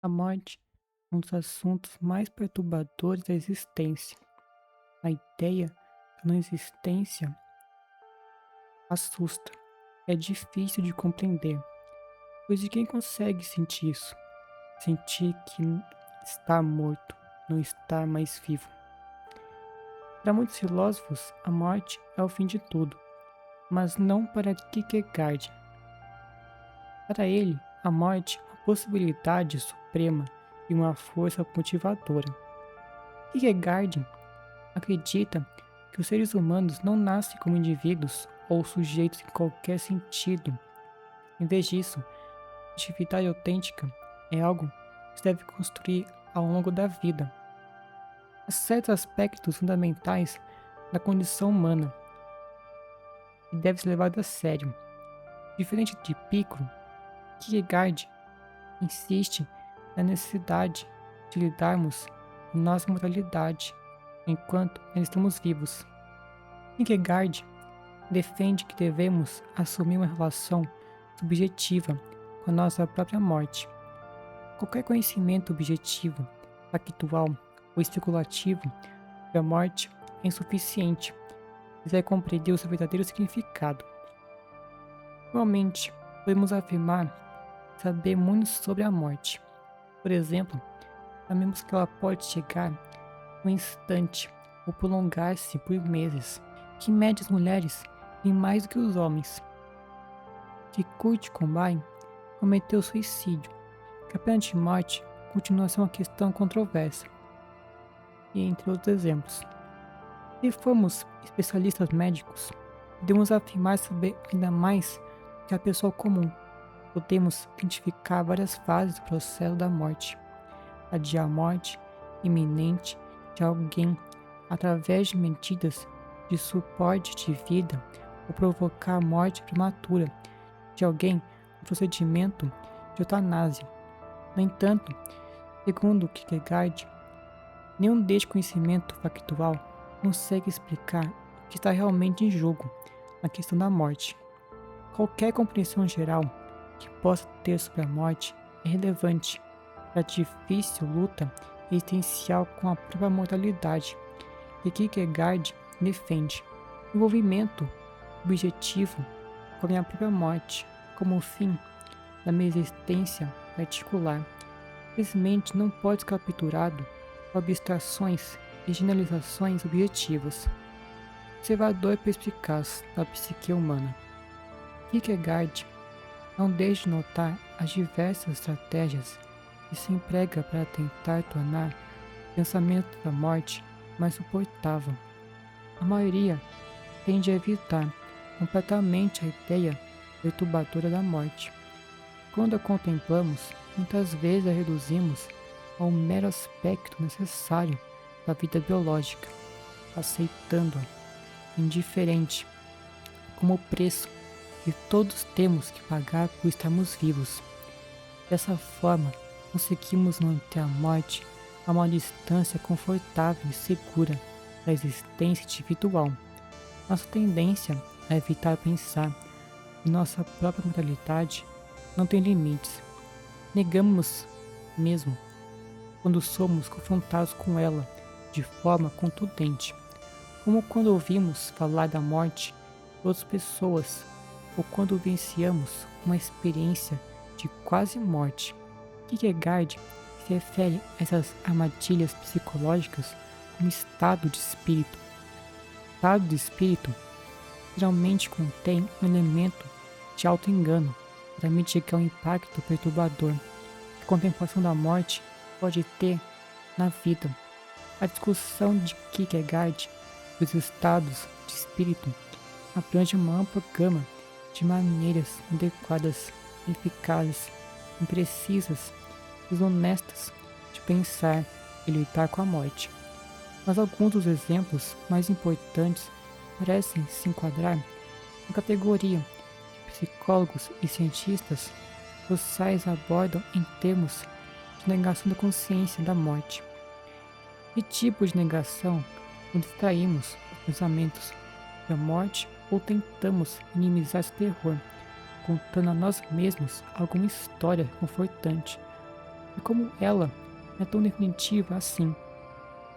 A morte é um dos assuntos mais perturbadores da existência. A ideia da não existência assusta. É difícil de compreender, pois de quem consegue sentir isso? Sentir que está morto, não está mais vivo. Para muitos filósofos, a morte é o fim de tudo, mas não para Kierkegaard. Para ele, a morte é uma possibilidade suprema e uma força motivadora. Kierkegaard acredita que os seres humanos não nascem como indivíduos ou sujeitos em qualquer sentido. Em vez disso, a atividade autêntica é algo que se deve construir ao longo da vida. Há certos aspectos fundamentais da condição humana que devem ser levados a sério. Diferente de Piccolo, Kierkegaard insiste na necessidade de lidarmos com nossa mortalidade enquanto ainda estamos vivos. Kierkegaard defende que devemos assumir uma relação subjetiva com a nossa própria morte. Qualquer conhecimento objetivo, factual ou especulativo sobre a morte é insuficiente se quiser compreender o seu verdadeiro significado. Igualmente, podemos afirmar saber muito sobre a morte. Por exemplo, sabemos que ela pode chegar um instante ou prolongar-se por meses, que em média as mulheres têm mais do que os homens, que Kurt Cobain cometeu suicídio, que a pena de morte continua a ser uma questão controversa, e entre outros exemplos. Se formos especialistas médicos, podemos afirmar saber ainda mais que a pessoa comum. Podemos identificar várias fases do processo da morte, adiar a morte iminente de alguém através de medidas de suporte de vida ou provocar a morte prematura de alguém no procedimento de eutanásia. No entanto, segundo Kierkegaard, nenhum deste conhecimento factual consegue explicar o que está realmente em jogo na questão da morte. Qualquer compreensão geral que possa ter sobre a morte é relevante para a difícil luta existencial com a própria mortalidade, e Kierkegaard defende o envolvimento objetivo com a minha própria morte como o fim da minha existência particular. Infelizmente não pode ser capturado por abstrações e generalizações objetivas. Observador perspicaz da psique humana. Kierkegaard não deixa de notar as diversas estratégias que se emprega para tentar tornar o pensamento da morte mais suportável. A maioria tende a evitar completamente a ideia perturbadora da morte. Quando a contemplamos, muitas vezes a reduzimos ao mero aspecto necessário da vida biológica, aceitando-a indiferente como o preço que todos temos que pagar por estarmos vivos. Dessa forma, conseguimos manter a morte a uma distância confortável e segura da existência individual. Nossa tendência a evitar pensar que nossa própria mortalidade não tem limites. Negamos mesmo quando somos confrontados com ela de forma contundente, como quando ouvimos falar da morte de outras pessoas ou quando vivenciamos uma experiência de quase morte. Kierkegaard se refere a essas armadilhas psicológicas como estado de espírito. O estado de espírito geralmente contém um elemento de auto-engano para mitigar o impacto perturbador que a contemplação da morte pode ter na vida. A discussão de Kierkegaard dos estados de espírito abrange uma ampla gama de maneiras adequadas, eficazes, imprecisas e desonestas de pensar e lidar com a morte. Mas alguns dos exemplos mais importantes parecem se enquadrar na categoria que psicólogos e cientistas sociais abordam em termos de negação da consciência da morte. Que tipo de negação quando distraímos os pensamentos da morte ou tentamos minimizar esse terror, contando a nós mesmos alguma história confortante e como ela é tão definitiva assim.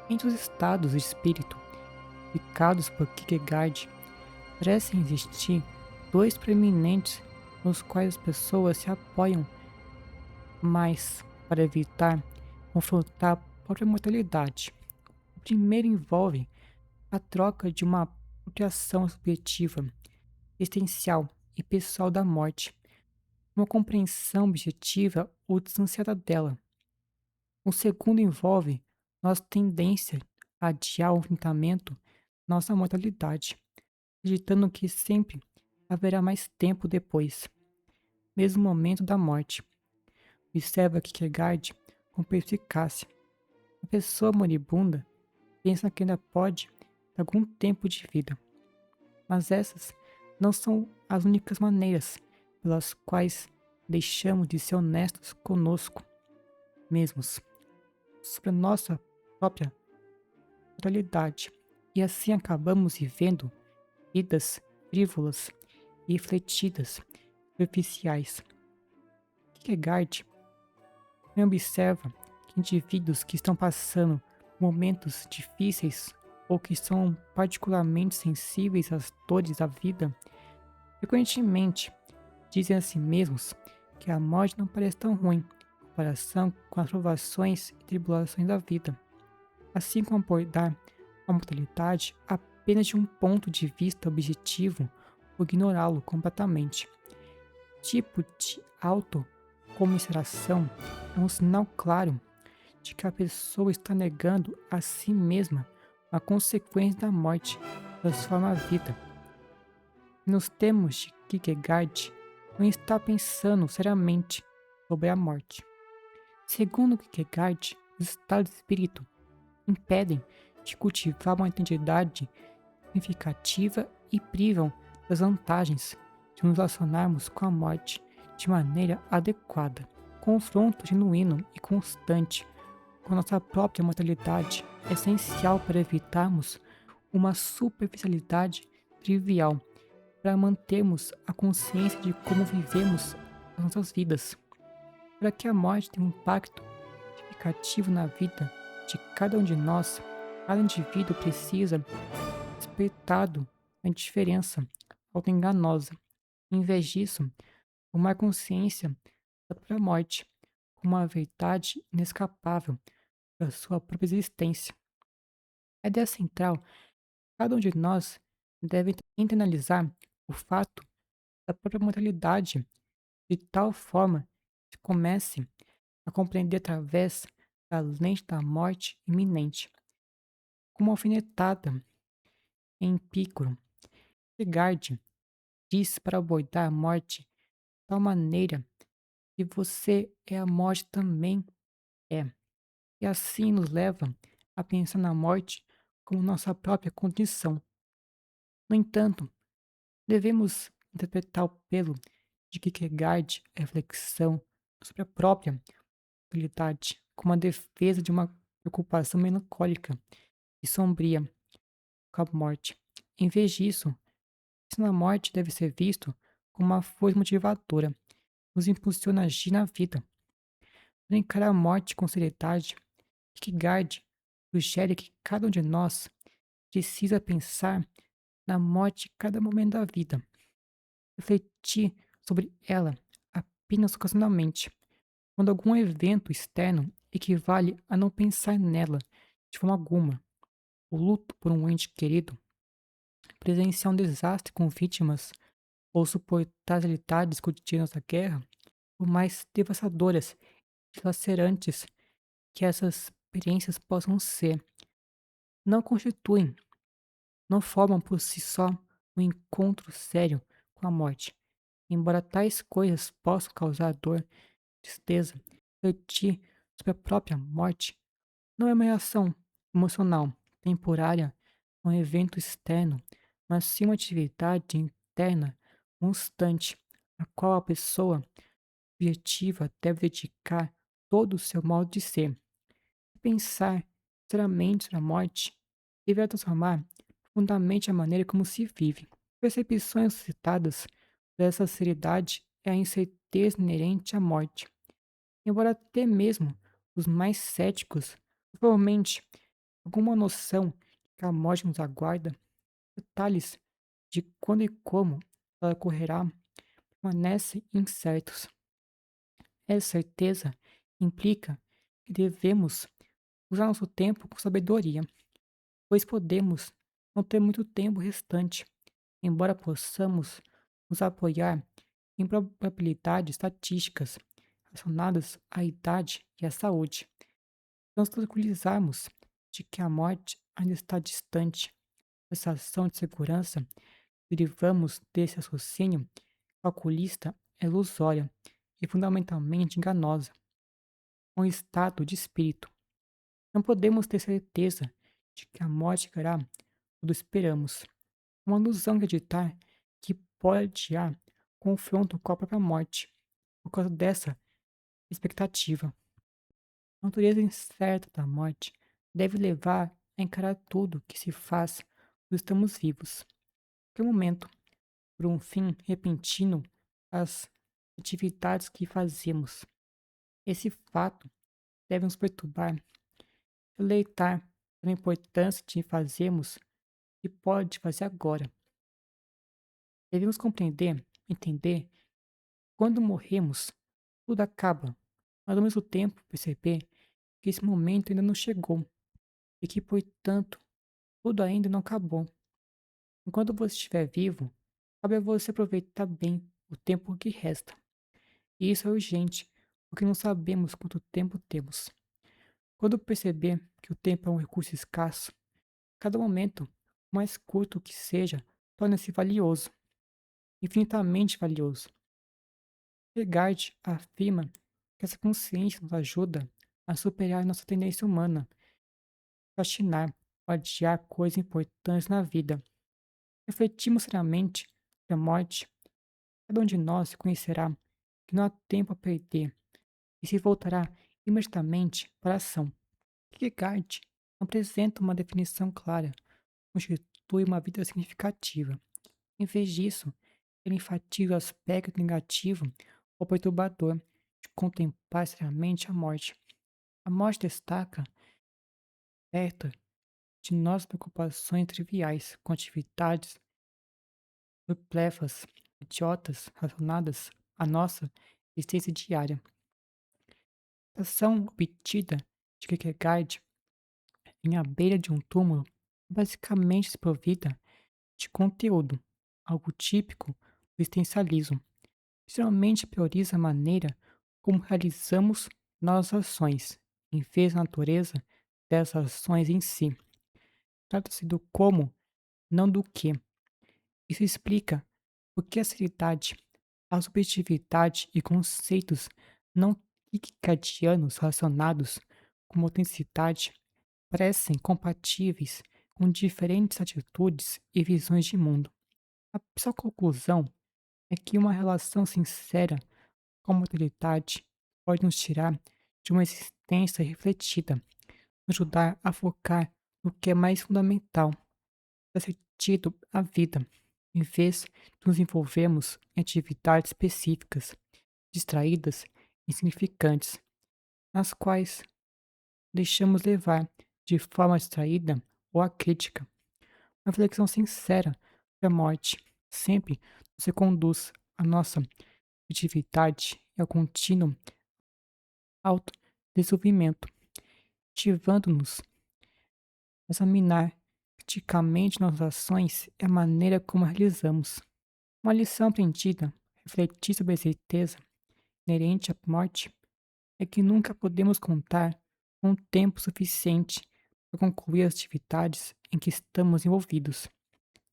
Entre os estados de espírito indicados por Kierkegaard, parecem existir dois preeminentes nos quais as pessoas se apoiam mais para evitar confrontar a própria mortalidade. O primeiro envolve a troca de uma apropriação subjetiva, existencial e pessoal da morte, uma compreensão objetiva ou distanciada dela. O segundo envolve nossa tendência a adiar o enfrentamento da nossa mortalidade, acreditando que sempre haverá mais tempo depois, mesmo momento da morte. Observa Kierkegaard com perspicácia. A pessoa moribunda pensa que ainda pode ter algum tempo de vida, mas essas não são as únicas maneiras pelas quais deixamos de ser honestos conosco mesmos sobre a nossa própria mortalidade, e assim acabamos vivendo vidas frívolas e refletidas, superficiais. Kierkegaard também observa que indivíduos que estão passando momentos difíceis ou que são particularmente sensíveis às dores da vida, frequentemente dizem a si mesmos que a morte não parece tão ruim em comparação com as provações e tribulações da vida, assim como abordar a mortalidade apenas de um ponto de vista objetivo ou ignorá-lo completamente. Tipo de autocomiseração é um sinal claro de que a pessoa está negando a si mesma a consequência da morte transforma a vida. Nos termos de Kierkegaard, não está pensando seriamente sobre a morte. Segundo Kierkegaard, os estados de espírito impedem de cultivar uma identidade significativa e privam das vantagens de nos relacionarmos com a morte de maneira adequada. Confronto genuíno e constante com nossa própria mortalidade é essencial para evitarmos uma superficialidade trivial, para mantermos a consciência de como vivemos as nossas vidas, para que a morte tenha um impacto significativo na vida de cada um de nós. Cada indivíduo precisa ser respeitado na indiferença auto-enganosa. Em vez disso, tomar consciência da própria morte como uma verdade inescapável da sua própria existência. A ideia central: cada um de nós deve internalizar o fato da própria mortalidade de tal forma que comece a compreender através da lente da morte iminente, como uma alfinetada em Pícoro. Kierkegaard diz para abordar a morte de tal maneira que você é a morte também é, e assim nos leva a pensar na morte como nossa própria condição. No entanto, devemos interpretar o apelo de Kierkegaard a reflexão sobre a própria mortalidade como a defesa de uma preocupação melancólica e sombria com a morte. Em vez disso, isso na morte deve ser visto como uma força motivadora, nos impulsiona a agir na vida. Para encarar a morte com seriedade, Kierkegaard sugere que cada um de nós precisa pensar na morte de cada momento da vida, refletir sobre ela apenas ocasionalmente, quando algum evento externo equivale a não pensar nela de forma alguma. O luto por um ente querido, presenciar um desastre com vítimas ou suportar as realidades cotidianas da guerra, por mais devastadoras e lacerantes que essas experiências possam ser, não constituem, não formam por si só um encontro sério com a morte. Embora tais coisas possam causar dor, tristeza, refletir sobre a própria morte, não é uma reação emocional temporária a um evento externo, mas sim uma atividade interna constante, a qual a pessoa objetiva deve dedicar todo o seu modo de ser. Pensar seriamente sobre a morte deverá transformar profundamente a maneira como se vive. Percepções suscitadas por essa seriedade é a incerteza inerente à morte. Embora até mesmo os mais céticos provavelmente alguma noção de que a morte nos aguarda. Detalhes de quando e como ela ocorrerá permanecem incertos. Essa certeza implica que devemos usar nosso tempo com sabedoria, pois podemos não ter muito tempo restante, embora possamos nos apoiar em probabilidades estatísticas relacionadas à idade e à saúde. Se nós tranquilizarmos de que a morte ainda está distante, a sensação de segurança que derivamos desse raciocínio calculista é ilusória e fundamentalmente enganosa. Um estado de espírito. Não podemos ter certeza de que a morte chegará quando esperamos. É uma ilusão acreditar que pode adiar confronto com a própria morte, por causa dessa expectativa. A natureza incerta da morte deve levar a encarar tudo que se faz quando estamos vivos. Que momento, por um fim repentino às atividades que fazemos. Esse fato deve nos perturbar, alertar pela importância de fazermos o que pode fazer agora. Devemos compreender, entender, que quando morremos, tudo acaba, mas ao mesmo tempo perceber que esse momento ainda não chegou e que, portanto, tudo ainda não acabou. Enquanto você estiver vivo, cabe a você aproveitar bem o tempo que resta. E isso é urgente, porque não sabemos quanto tempo temos. Quando perceber que o tempo é um recurso escasso, cada momento, por mais curto que seja, torna-se valioso, infinitamente valioso. Kierkegaard afirma que essa consciência nos ajuda a superar nossa tendência humana, fascinar ou adiar coisas importantes na vida. Refletimos seriamente sobre a morte. Cada um de nós conhecerá que não há tempo a perder e se voltará imediatamente para a ação. Kierkegaard não apresenta uma definição clara, constitui uma vida significativa. Em vez disso, ele enfatiza o aspecto negativo ou perturbador de contemplar seriamente a morte. A morte destaca perto de nossas preocupações triviais com atividades supérfluas, idiotas relacionadas à nossa existência diária. A ação obtida de Kierkegaard em A Beira de um Túmulo é basicamente desprovida de conteúdo, algo típico do existencialismo. Geralmente prioriza a maneira como realizamos nossas ações, em vez da natureza dessas ações em si. Trata-se do como, não do que. Isso explica por que a seriedade, a subjetividade e conceitos não kierkegaardianos relacionados com autenticidade parecem compatíveis com diferentes atitudes e visões de mundo. A principal conclusão é que uma relação sincera com a mortalidade pode nos tirar de uma existência refletida, nos ajudar a focar no que é mais fundamental, dar sentido à vida, em vez de nos envolvermos em atividades específicas, distraídas e insignificantes, nas quais deixamos levar de forma distraída ou acrítica. Uma reflexão sincera sobre a morte sempre nos reconduz à nossa atividade e ao contínuo autodesenvolvimento, motivando-nos a examinar criticamente nossas ações e a maneira como as realizamos. Uma lição aprendida, refletir sobre a certeza inerente à morte, é que nunca podemos contar com tempo suficiente para concluir as atividades em que estamos envolvidos.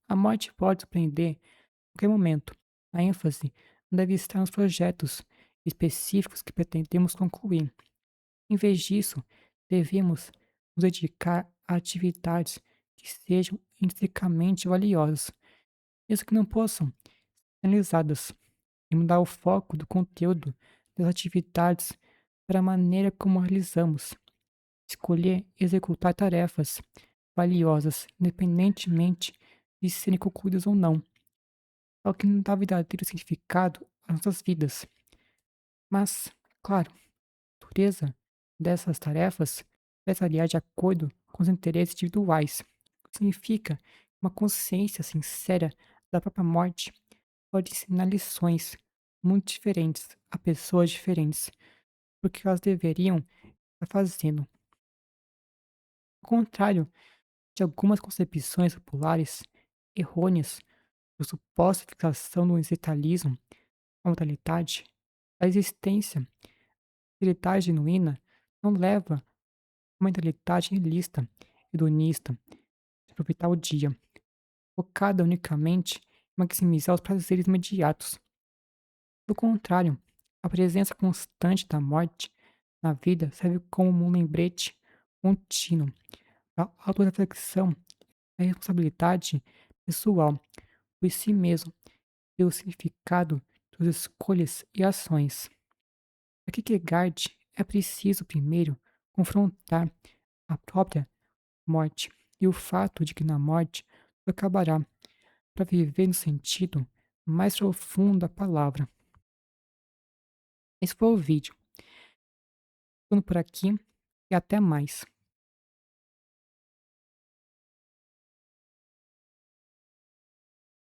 A morte pode surpreender a qualquer momento. A ênfase não deve estar nos projetos específicos que pretendemos concluir. Em vez disso, devemos nos dedicar a atividades que sejam intrinsecamente valiosas, mesmo que não possam ser realizadas, e mudar o foco do conteúdo das atividades para a maneira como realizamos. Escolher executar tarefas valiosas, independentemente de serem concluídas ou não, é o que não dá verdadeiro significado às nossas vidas. Mas, claro, a natureza dessas tarefas deve aliar de acordo com os interesses individuais. Significa uma consciência sincera da própria morte pode ensinar lições muito diferentes a pessoas diferentes, porque elas deveriam estar fazendo. Ao contrário de algumas concepções populares errôneas da suposta fixação do existencialismo à mortalidade, a existência, mentalidade genuína, não leva a uma mentalidade nihilista, hedonista, de aproveitar o dia, focada unicamente em maximizar os prazeres imediatos. Pelo contrário, a presença constante da morte na vida serve como um lembrete contínuo da autorreflexão e responsabilidade pessoal por si mesmo e o significado das escolhas e ações. Para Kierkegaard, é preciso primeiro confrontar a própria morte e o fato de que na morte tudo acabará, para viver no sentido mais profundo da palavra. Esse foi o vídeo. Ficando por aqui e até mais.